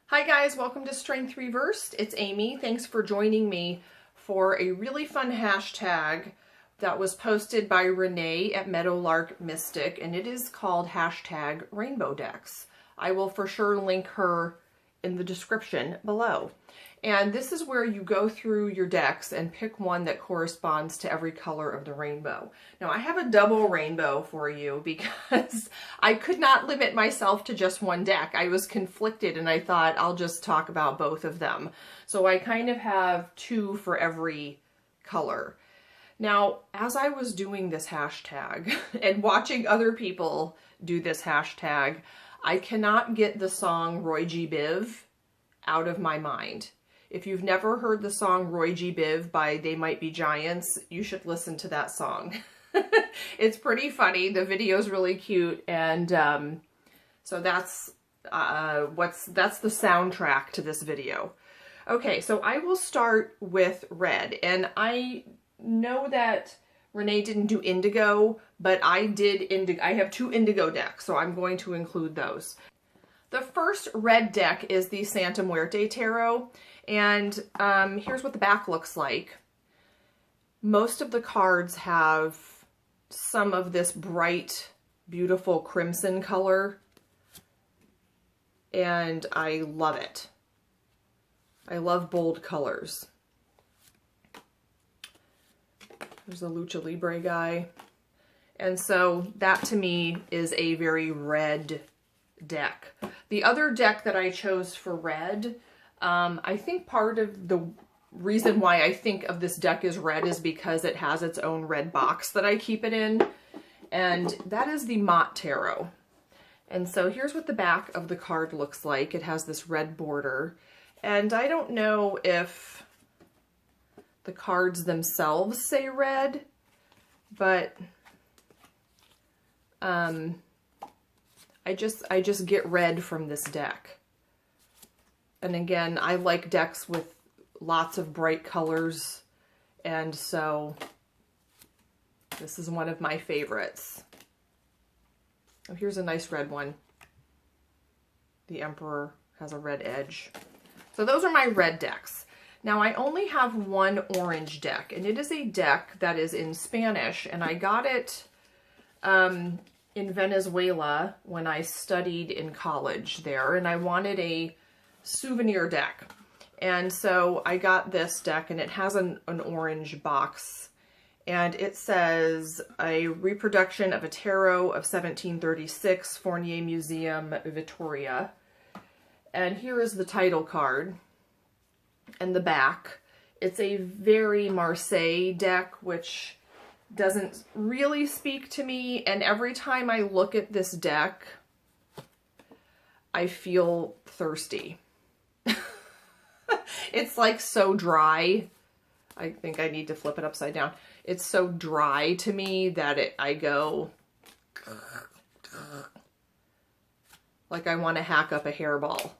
Hi guys, welcome to Strength Reversed. It's Amy. Thanks for joining me for a really fun hashtag that was posted by Renee at Meadowlark Mystic, and it is called hashtag Rainbow Decks. I will for sure link her in the description below. And this is where you go through your decks and pick one that corresponds to every color of the rainbow. Now I have a double rainbow for you because I could not limit myself to just one deck. I was conflicted and I thought I'll just talk about both of them. So I kind of have two for every color. Now, as I was doing this hashtag and watching other people do this hashtag, I cannot get the song Roy G. Biv out of my mind. If you've never heard the song Roy G. Biv by They Might Be Giants, you should listen to that song. It's pretty funny. The video's really cute, and so that's the soundtrack to this video. Okay, so I will start with red, and I know that Renee didn't do indigo, but I did indigo. I have two indigo decks, so I'm going to include those. The first red deck is the Santa Muerte Tarot, and here's what the back looks like. Most of the cards have some of this bright, beautiful crimson color, and I love it. I love bold colors. There's a Lucha Libre guy. And so that to me is a very red deck. The other deck that I chose for red, I think part of the reason why I think of this deck as red is because it has its own red box that I keep it in, and that is the Maat Tarot. And so here's what the back of the card looks like. It has this red border, and I don't know if the cards themselves say red, but I just get red from this deck. And again, I like decks with lots of bright colors, and so this is one of my favorites. Oh, here's a nice red one. The Emperor has a red edge. So those are my red decks. Now I only have one orange deck, and it is a deck that is in Spanish, and I got it in Venezuela when I studied in college there, and I wanted a souvenir deck. And so I got this deck, and it has an orange box, and it says a reproduction of a tarot of 1736, Fournier Museum, Vitoria. And here is the title card and the back. It's a very Marseille deck, which doesn't really speak to me, and every time I look at this deck, I feel thirsty. It's like so dry. I think I need to flip it upside down. It's so dry to me that I go like I want to hack up a hairball.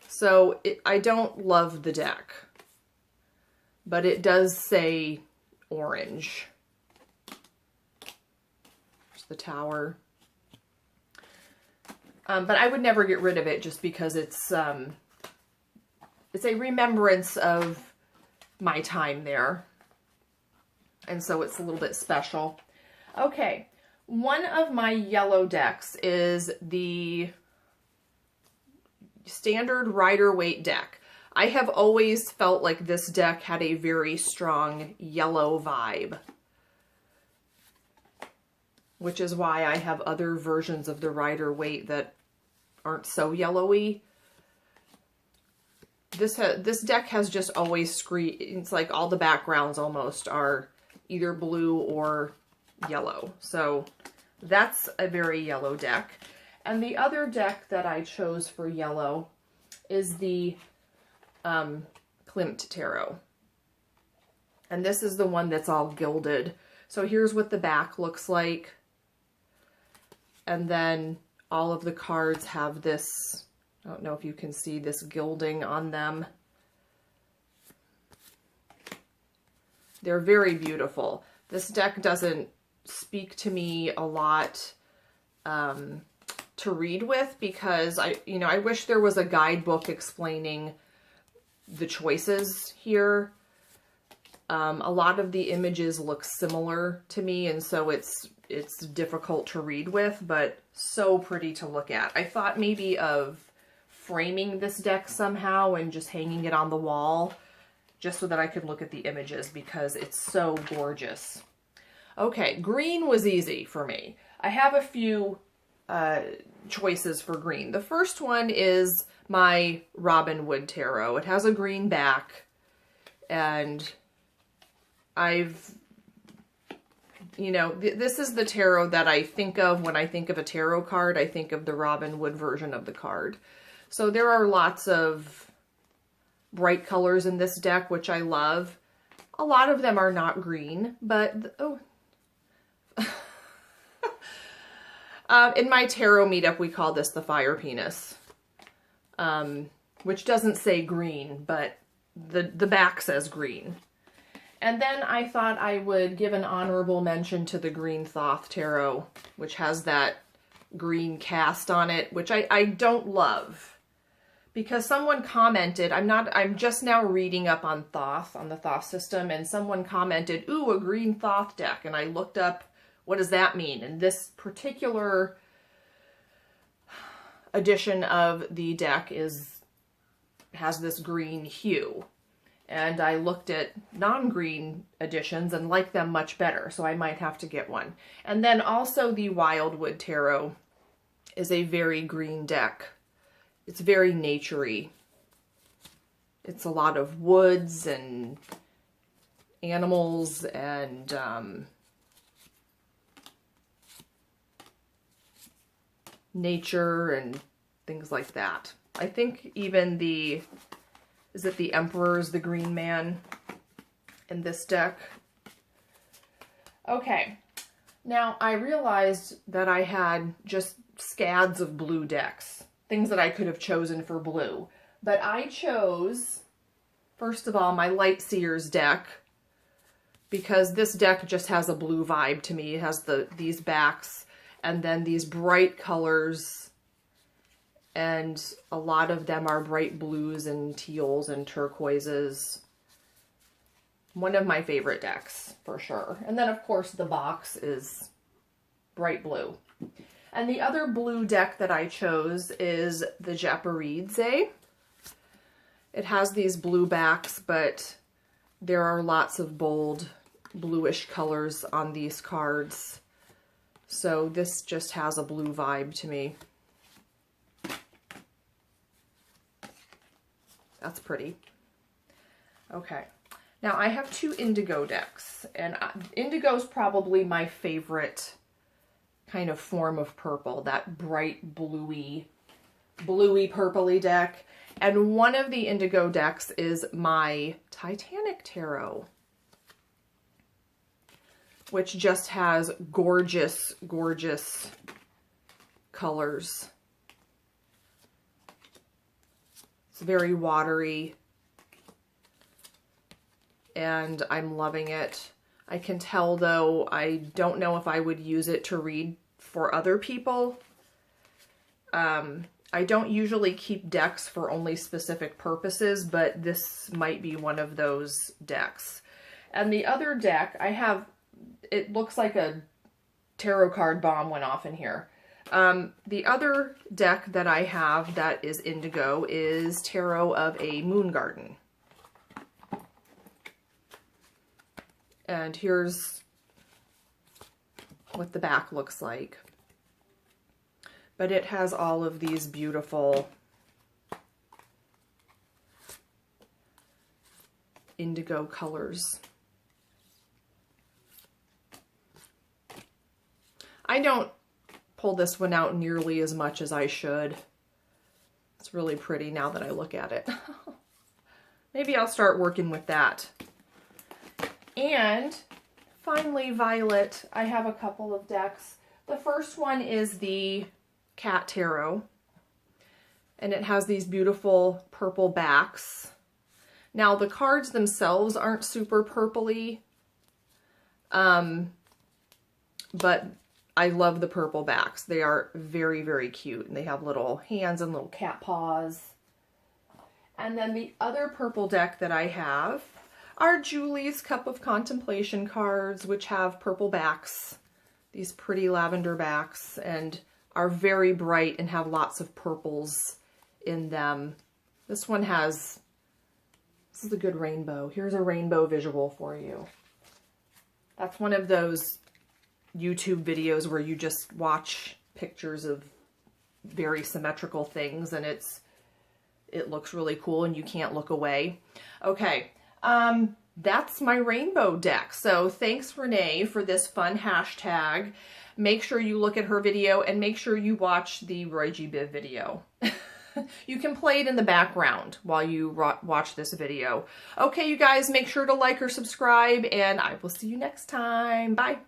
So I don't love the deck, but it does say orange. There's the tower. But I would never get rid of it just because it's a remembrance of my time there. And so it's a little bit special. Okay, one of my yellow decks is the standard Rider-Waite deck. I have always felt like this deck had a very strong yellow vibe, which is why I have other versions of the Rider-Waite that aren't so yellowy. This deck has just always it's like all the backgrounds almost are either blue or yellow. So that's a very yellow deck. And the other deck that I chose for yellow is the Klimt Tarot. And this is the one that's all gilded. So here's what the back looks like. And then all of the cards have this, I don't know if you can see this gilding on them. They're very beautiful. This deck doesn't speak to me a lot to read with because I wish there was a guidebook explaining the choices here. A lot of the images look similar to me, and so it's difficult to read with, but so pretty to look at. I thought maybe of framing this deck somehow and just hanging it on the wall just so that I could look at the images because it's so gorgeous. Okay, green was easy for me. I have a few choices for green. The first one is my Robin Tarot. It has a green back, and this is the tarot that I think of when I think of a tarot card. I think of the Robin Hood version of the card. So there are lots of bright colors in this deck, which I love. A lot of them are not green, but in my tarot meetup, we call this the fire penis, which doesn't say green, but the back says green. And then I thought I would give an honorable mention to the green Thoth Tarot, which has that green cast on it, which I don't love. Because someone commented, I'm just now reading up on Thoth, on the Thoth system, and someone commented, ooh, a green Thoth deck. And I looked up, what does that mean? And this particular edition of the deck has this green hue. And I looked at non-green editions and liked them much better, so I might have to get one. And then also the Wildwood Tarot is a very green deck. It's very naturey. It's a lot of woods and animals and nature and things like that. I think even is it the Emperor's the green man in this deck? Okay, now I realized that I had just scads of blue decks, things that I could have chosen for blue. But I chose, first of all, my Light Seer's deck, because this deck just has a blue vibe to me. It has these backs and then these bright colors, and a lot of them are bright blues and teals and turquoises. One of my favorite decks, for sure. And then, of course, the box is bright blue. And the other blue deck that I chose is the Japaridze. It has these blue backs, but there are lots of bold bluish colors on these cards. So this just has a blue vibe to me. That's pretty. Okay. Now I have two Indigo decks, and Indigo is probably my favorite kind of form of purple, that bright bluey purpley deck. And one of the Indigo decks is my Titanic Tarot, which just has gorgeous, gorgeous colors. It's very watery, and I'm loving it. I can tell, though, I don't know if I would use it to read for other people. I don't usually keep decks for only specific purposes, but this might be one of those decks. And the other deck, it looks like a tarot card bomb went off in here. The other deck that I have that is Indigo is Tarot of a Moon Garden. And here's what the back looks like. But it has all of these beautiful indigo colors. I don't pull this one out nearly as much as I should. It's really pretty now that I look at it. Maybe I'll start working with that. And finally, Violet, I have a couple of decks. The first one is the Cat Tarot, and it has these beautiful purple backs. Now, the cards themselves aren't super purpley, but I love the purple backs. They are very, very cute. And they have little hands and little cat paws. And then the other purple deck that I have are Julie's Cup of Contemplation cards, which have purple backs. These pretty lavender backs, and are very bright and have lots of purples in them. This one has, this is a good rainbow. Here's a rainbow visual for you. That's one of those YouTube videos where you just watch pictures of very symmetrical things and it looks really cool and you can't look away. Okay, that's my rainbow deck. So thanks, Renee, for this fun hashtag. Make sure you look at her video and make sure you watch the Roy G. Biv video. You can play it in the background while you watch this video. Okay, you guys, make sure to like or subscribe, and I will see you next time. Bye.